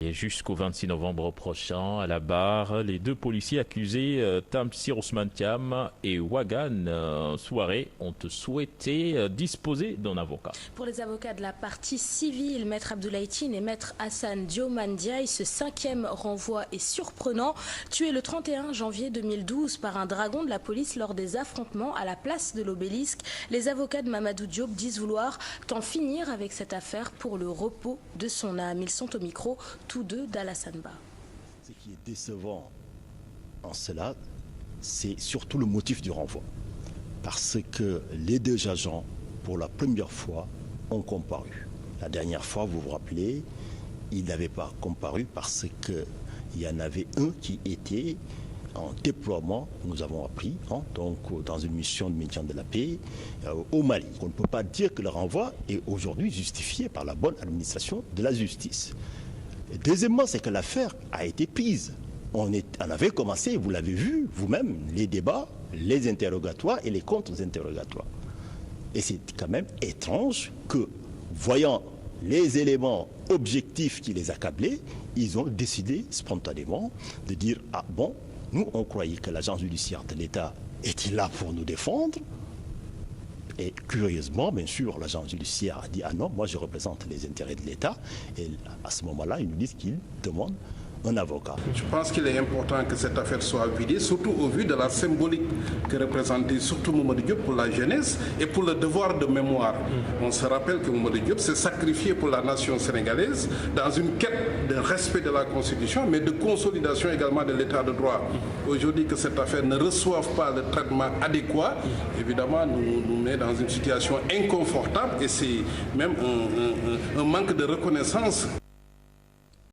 Et jusqu'au 26 novembre prochain, à la barre, les deux policiers accusés, Tamsir Ousmane Thiam et Wagan Souaré, ont souhaité disposer d'un avocat. Pour les avocats de la partie civile, Maître Abdoulaye Tine et Maître Hassan Dioman Diaye, ce 5e renvoi est surprenant. Tué le 31 janvier 2012 par un dragon de la police lors des affrontements à la place de l'Obélisque, les avocats de Mamadou Diop disent vouloir en finir avec cette affaire pour le repos de son âme. Ils sont au micro tous deux d'Alassane Ba. Ce qui est décevant en cela, c'est surtout le motif du renvoi. Parce que les deux agents, pour la première fois, ont comparu. La dernière fois, vous vous rappelez, ils n'avaient pas comparu parce qu'il y en avait un qui était en déploiement, nous avons appris, donc dans une mission de maintien de la paix au Mali. On ne peut pas dire que le renvoi est aujourd'hui justifié par la bonne administration de la justice. Et deuxièmement, c'est que l'affaire a été prise. On avait commencé, vous l'avez vu vous-même, les débats, les interrogatoires et les contre-interrogatoires. Et c'est quand même étrange que, voyant les éléments objectifs qui les accablaient, ils ont décidé spontanément de dire « Ah bon, nous on croyait que l'agence judiciaire de l'État était là pour nous défendre ». Et curieusement, bien sûr, l'agent judiciaire a dit « Ah non, moi je représente les intérêts de l'État ». Et à ce moment-là, ils nous disent qu'ils demandent un avocat. Je pense qu'il est important que cette affaire soit vidée, surtout au vu de la symbolique que représentait surtout Mamadou Diop pour la jeunesse et pour le devoir de mémoire. On se rappelle que Mamadou Diop s'est sacrifié pour la nation sénégalaise dans une quête de respect de la Constitution, mais de consolidation également de l'état de droit. Aujourd'hui, que cette affaire ne reçoive pas le traitement adéquat, évidemment, nous met dans une situation inconfortable et c'est même un manque de reconnaissance.